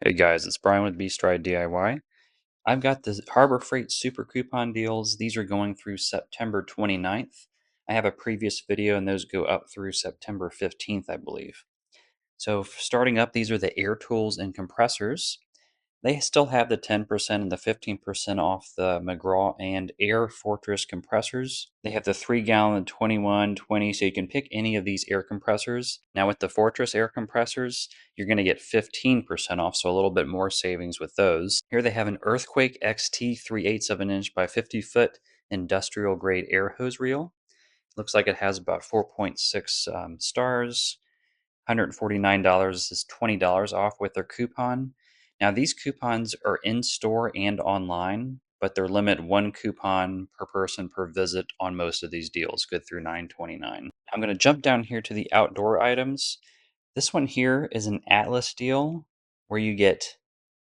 Hey guys, it's Brian with Beast Ride DIY. I've got the Harbor Freight Super Coupon deals. These are going through September 29th. I have a previous video and those go up through September 15th, I believe. So starting up, these are the air tools and compressors. They still have the 10% and the 15% off the McGraw and Air Fortress compressors. They have the 3-gallon, 21, 20, so you can pick any of these air compressors. Now with the Fortress air compressors, you're going to get 15% off, so a little bit more savings with those. Here they have an Earthquake XT 3/8 of an inch by 50 foot industrial grade air hose reel. Looks like it has about 4.6 stars. $149 is $20 off with their coupon. Now, these coupons are in store and online, but they're limit one coupon per person per visit on most of these deals, good through 9/29. I'm going to jump down here to the outdoor items. This one here is an Atlas deal where you get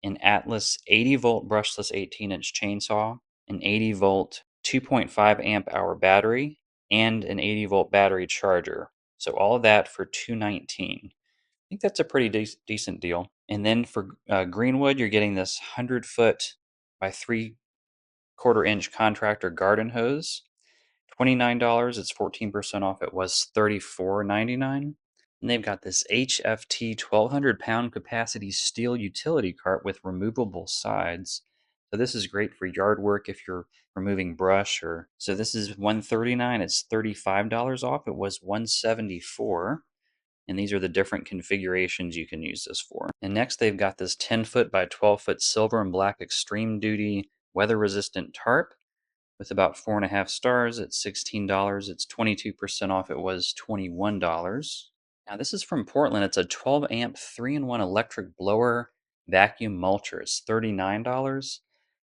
an Atlas 80-volt brushless 18-inch chainsaw, an 80-volt 2.5 amp hour battery, and an 80-volt battery charger. So all of that for $219. I think that's a pretty decent deal. And then for Greenwood, you're getting this 100-foot by 3/4 inch contractor garden hose. $29. It's 14% off. It was $34.99. And they've got this HFT 1,200-pound capacity steel utility cart with removable sides. So this is great for yard work if you're removing brush or so this is $139. It's $35 off. It was $174. And these are the different configurations you can use this for. And next they've got this 10-foot by 12-foot silver and black extreme duty weather resistant tarp with about 4.5 stars at $16. It's 22% off. It was $21. Now this is from Portland. It's a 12 amp 3-in-1 electric blower vacuum mulcher. It's $39.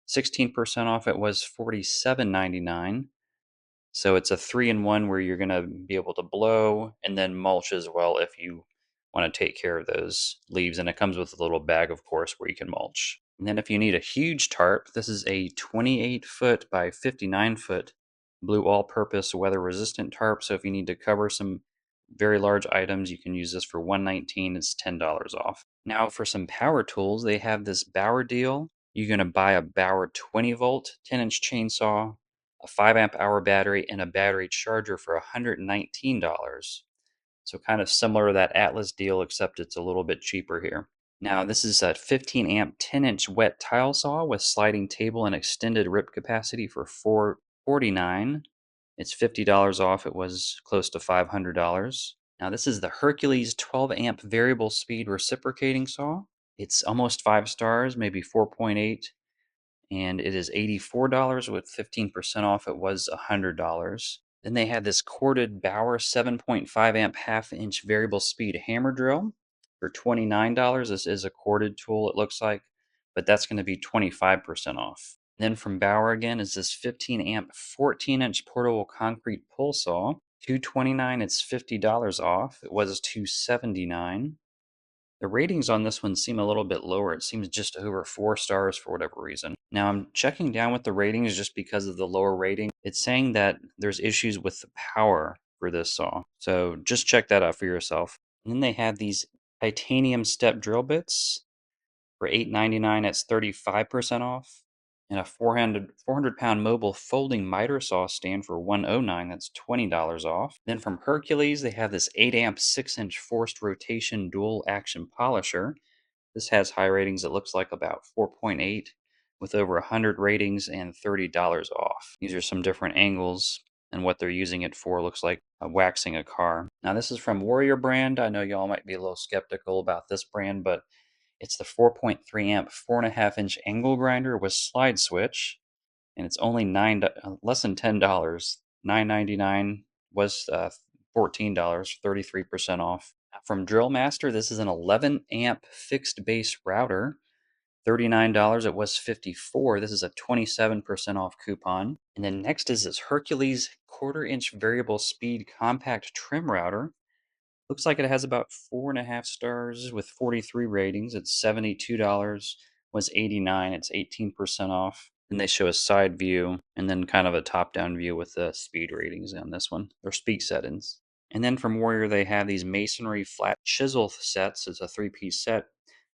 16% off. It was $47.99. So it's a 3-in-1 where you're going to be able to blow and then mulch as well if you want to take care of those leaves. And it comes with a little bag, of course, where you can mulch. And then if you need a huge tarp, this is a 28-foot by 59-foot blue all-purpose weather-resistant tarp. So if you need to cover some very large items, you can use this for $119. It's $10 off. Now for some power tools, they have this Bauer deal. You're going to buy a Bauer 20-volt 10-inch chainsaw, a 5 amp hour battery, and a battery charger for $119. So kind of similar to that Atlas deal, except it's a little bit cheaper here. Now this is a 15 amp 10-inch wet tile saw with sliding table and extended rip capacity for $449. It's $50 off. It was close to $500. Now this is the Hercules 12 amp variable speed reciprocating saw. It's almost 5 stars, maybe 4.8, and it is $84 with 15% off. It was $100. Then they had this corded Bauer 7.5 amp half-inch variable speed hammer drill for $29. This is a corded tool, it looks like, but that's going to be 25% off. Then from Bauer again is this 15 amp 14-inch portable concrete pull saw. $229. It's $50 off. It was $279. The ratings on this one seem a little bit lower. It seems just over 4 stars for whatever reason. Now I'm checking down with the ratings just because of the lower rating. It's saying that there's issues with the power for this saw. So just check that out for yourself. And then they have these titanium step drill bits for $8.99. It's 35% off. And a 400-pound mobile folding miter saw stand for $109. That's $20 off. Then from Hercules, they have this 8 amp 6-inch forced rotation dual action polisher. This has high ratings. It looks like about 4.8 with over 100 ratings and $30 off. These are some different angles and what they're using it for. Looks like waxing a car. Now this is from Warrior brand. I know y'all might be a little skeptical about this brand, but it's the 4.3 amp 4.5-inch angle grinder with slide switch, and it's only less than $10. $9.99 was $14, 33% off. From Drill Master, this is an 11 amp fixed base router. $39. It was $54. This is a 27% off coupon. And then next is this Hercules 1/4-inch variable speed compact trim router. Looks like it has about 4.5 stars with 43 ratings. It's $72. Was $89. It's 18% off. And they show a side view and then kind of a top-down view with the speed ratings on this one, or speed settings. And then from Warrior, they have these masonry flat chisel sets. It's a 3-piece set.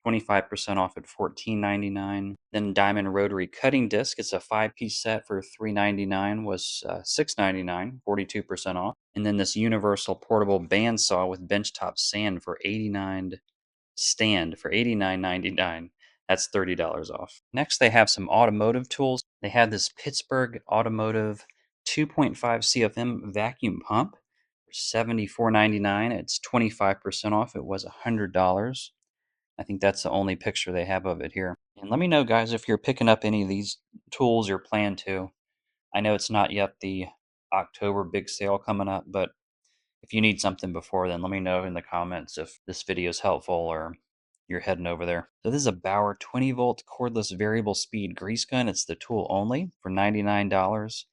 25% off at $14.99. Then Diamond Rotary Cutting Disc. It's a 5-piece set for $3.99, was $6.99, 42% off. And then this Universal Portable Bandsaw with benchtop stand for $89.99. That's $30 off. Next, they have some automotive tools. They have this Pittsburgh Automotive 2.5 CFM vacuum pump for $74.99. It's 25% off. It was $100. I think that's the only picture they have of it here. And let me know, guys, if you're picking up any of these tools or plan to. I know it's not yet the October big sale coming up, but if you need something before then, let me know in the comments if this video is helpful or you're heading over there. So this is a Bauer 20-volt cordless variable speed grease gun. It's the tool only for $99.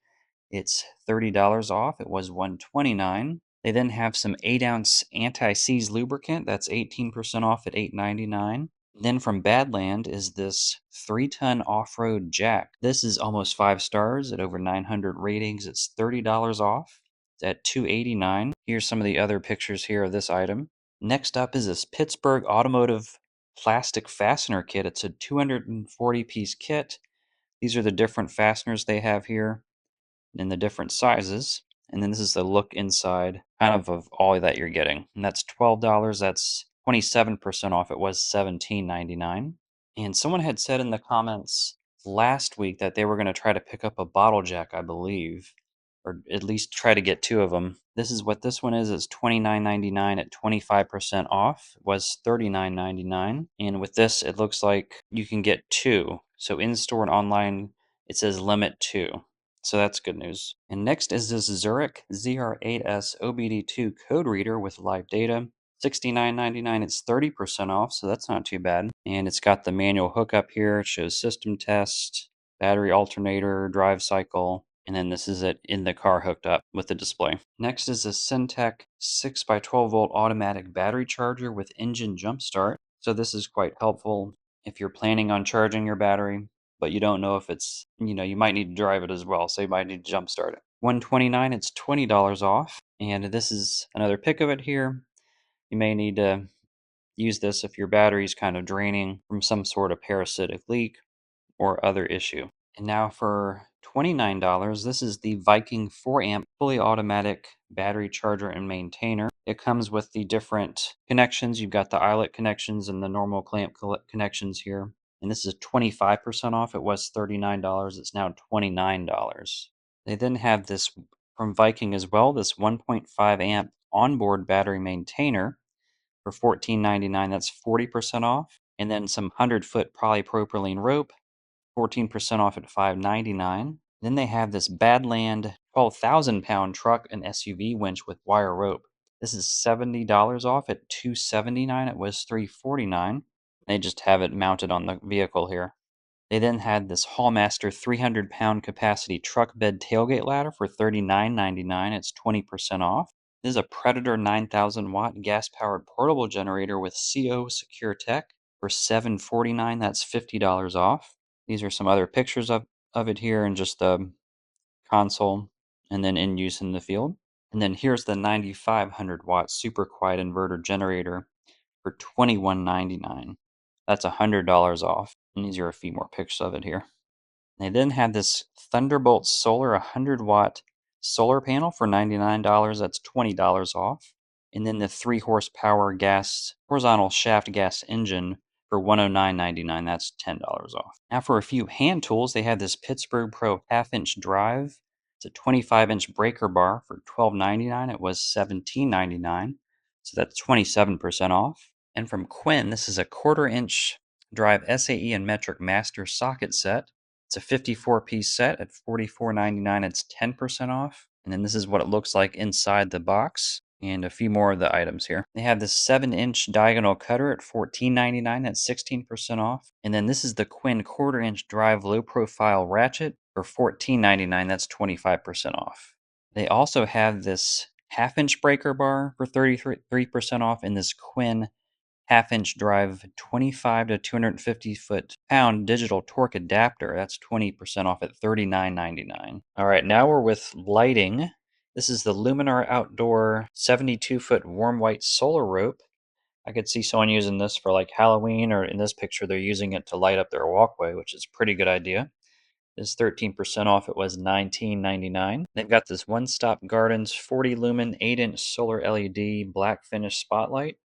It's $30 off. It was $129. They then have some 8-ounce anti-seize lubricant. That's 18% off at $8.99. Then from Badland is this 3-ton off-road jack. This is almost 5 stars at over 900 ratings. It's $30 off. It's at $289. Here's some of the other pictures here of this item. Next up is this Pittsburgh Automotive plastic fastener kit. It's a 240-piece kit. These are the different fasteners they have here in the different sizes. And then this is the look inside kind of all that you're getting. And that's $12. That's 27% off. It was $17.99. And someone had said in the comments last week that they were going to try to pick up a bottle jack, I believe, or at least try to get 2 of them. This is what this one is. It's $29.99 at 25% off. It was $39.99. And with this, it looks like you can get 2. So in store and online, it says limit 2. So that's good news. And next is this Zurich ZR8S OBD2 code reader with live data. $69.99. It's 30% off, so that's not too bad. And it's got the manual hookup here. It shows system test, battery alternator, drive cycle, and then this is it in the car hooked up with the display. Next is a Syntec 6x12 volt automatic battery charger with engine jump start. So this is quite helpful if you're planning on charging your battery, but you don't know if it's, you might need to drive it as well, so you might need to jump start it. $129, it's $20 off, and this is another pic of it here. You may need to use this if your battery is kind of draining from some sort of parasitic leak or other issue. And now for $29, this is the Viking 4-amp fully automatic battery charger and maintainer. It comes with the different connections. You've got the eyelet connections and the normal clamp connections here. And this is 25% off. It was $39. It's now $29. They then have this from Viking as well, this 1.5 amp onboard battery maintainer for $14.99. That's 40% off. And then some 100-foot polypropylene rope, 14% off at $5.99. Then they have this Badland 12,000-pound truck and SUV winch with wire rope. This is $70 off at $279. It was $349. They just have it mounted on the vehicle here. They then had this Hallmaster 300-pound capacity truck bed tailgate ladder for $39.99. It's 20% off. This is a Predator 9,000-watt gas-powered portable generator with CO Secure Tech for $749. That's $50 off. These are some other pictures of it here and just the console and then in use in the field. And then here's the 9,500-watt super quiet inverter generator for $21.99. That's $100 off. And these are a few more pictures of it here. They then had this Thunderbolt Solar 100-watt solar panel for $99. That's $20 off. And then the 3-horsepower gas horizontal shaft gas engine for $109.99. That's $10 off. Now for a few hand tools, they have this Pittsburgh Pro half-inch drive. It's a 25-inch breaker bar for $12.99. It was $17.99. So that's 27% off. And from Quinn, this is a 1/4-inch drive SAE and metric master socket set. It's a 54-piece set at $44.99. It's 10% off. And then this is what it looks like inside the box. And a few more of the items here. They have this 7-inch diagonal cutter at $14.99. That's 16% off. And then this is the Quinn 1/4-inch drive low profile ratchet for $14.99. That's 25% off. They also have this 1/2-inch breaker bar for 33% off, and this Quinn 1/2-inch drive 25 to 250 foot-pound digital torque adapter. That's 20% off at $39.99. All right, now we're with lighting. This is the Luminar Outdoor 72-foot warm white solar rope. I could see someone using this for like Halloween, or in this picture, they're using it to light up their walkway, which is a pretty good idea. This is 13% off. It was $19.99. They've got this One Stop Gardens 40 lumen 8-inch solar LED black finish spotlight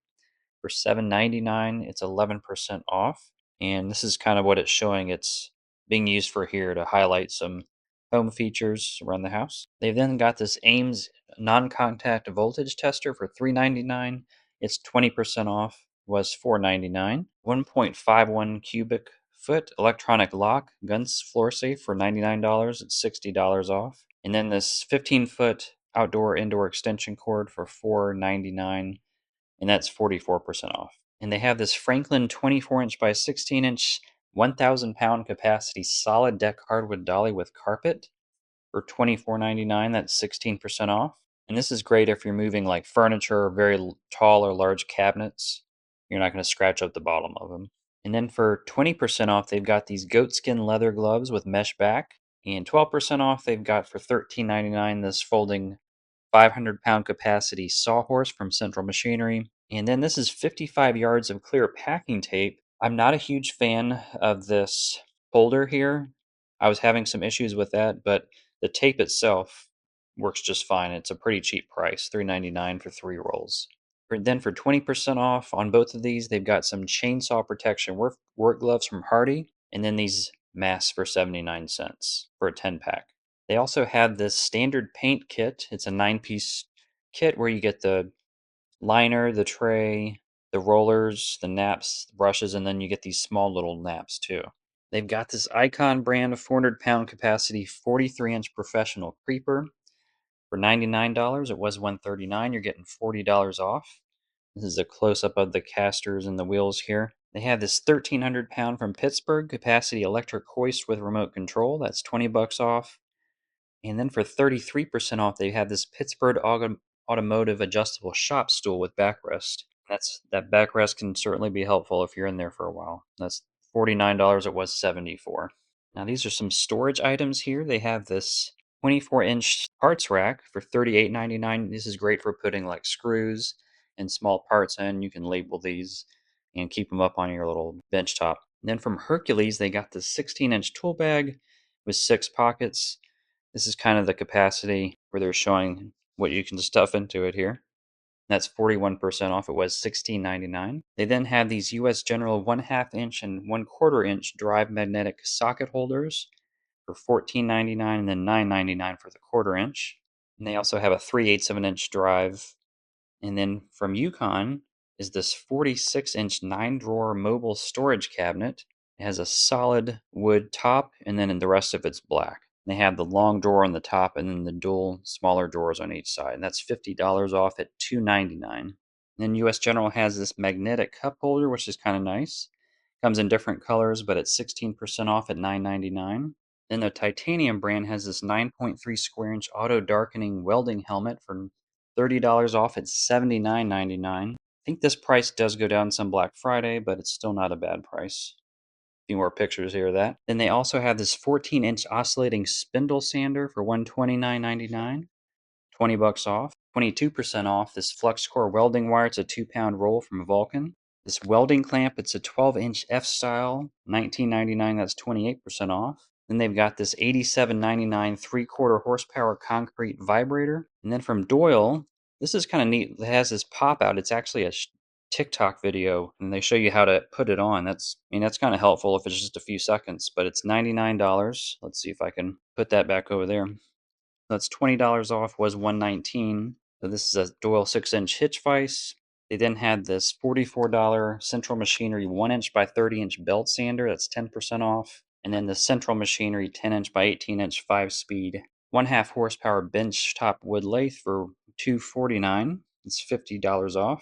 for $7.99. It's 11% off. And this is kind of what it's showing it's being used for here, to highlight some home features around the house. They've then got this Ames non-contact voltage tester for $3.99. It's 20% off, was $4.99. 1.51 cubic foot electronic lock guns floor safe for $99. It's $60 off. And then this 15-foot outdoor indoor extension cord for $4.99, and that's 44% off. And they have this Franklin 24-inch by 16-inch 1,000-pound capacity solid deck hardwood dolly with carpet for $24.99. That's 16% off. And this is great if you're moving like furniture or very tall or large cabinets. You're not going to scratch up the bottom of them. And then for 20% off, they've got these goatskin leather gloves with mesh back. And 12% off, they've got for $13.99 this folding 500-pound capacity sawhorse from Central Machinery. And then this is 55 yards of clear packing tape. I'm not a huge fan of this holder here. I was having some issues with that, but the tape itself works just fine. It's a pretty cheap price, $3.99 for 3 rolls. Then for 20% off on both of these, they've got some chainsaw protection work gloves from Hardy, and then these masks for 79 cents for a 10-pack. They also have this standard paint kit. It's a 9-piece kit where you get the liner, the tray, the rollers, the naps, the brushes, and then you get these small little naps too. They've got this Icon brand of 400-pound capacity 43-inch professional creeper for $99. It was $139. You're getting $40 off. This is a close-up of the casters and the wheels here. They have this 1,300-pound from Pittsburgh capacity electric hoist with remote control. That's $20 off. And then for 33% off, they have this Pittsburgh Automotive adjustable shop stool with backrest. That backrest can certainly be helpful if you're in there for a while. That's $49. It was $74. Now these are some storage items here. They have this 24-inch parts rack for $38.99. This is great for putting like screws and small parts in. You can label these and keep them up on your little bench top. And then from Hercules, they got this 16-inch tool bag with 6 pockets. This is kind of the capacity where they're showing what you can stuff into it here. That's 41% off. It was $16.99. They then have these US General 1/2 inch and 1/4 inch drive magnetic socket holders for $14.99, and then $9.99 for the 1/4 inch. And they also have a 3/8 of an inch drive. And then from Yukon is this 46-inch 9-drawer mobile storage cabinet. It has a solid wood top, and then the rest of it's black. They have the long drawer on the top and then the dual smaller drawers on each side. And that's $50 off at $2.99. Then US General has this magnetic cup holder, which is kind of nice. Comes in different colors, but it's 16% off at $9.99. Then the Titanium brand has this 9.3 square inch auto darkening welding helmet for $30 off at $79.99. I think this price does go down some Black Friday, but it's still not a bad price. A few more pictures here of that. Then they also have this 14-inch oscillating spindle sander for $129.99. $20 off. 22% off this FluxCore welding wire. It's a 2-pound roll from Vulcan. This welding clamp, it's a 12-inch F-style, $19.99. That's 28% off. Then they've got this $87.99 3/4 horsepower concrete vibrator. And then from Doyle, this is kind of neat. It has this pop out. It's actually a TikTok video, and they show you how to put it on. That's kind of helpful if it's just a few seconds, but it's $99. Let's see if I can put that back over there. That's $20 off, was $119. So this is a Doyle 6-inch hitch vise. They then had this $44 Central Machinery 1-inch by 30-inch belt sander. That's 10% off. And then the Central Machinery 10-inch by 18-inch 5-speed 1/2 horsepower bench top wood lathe for $249. It's $50 off.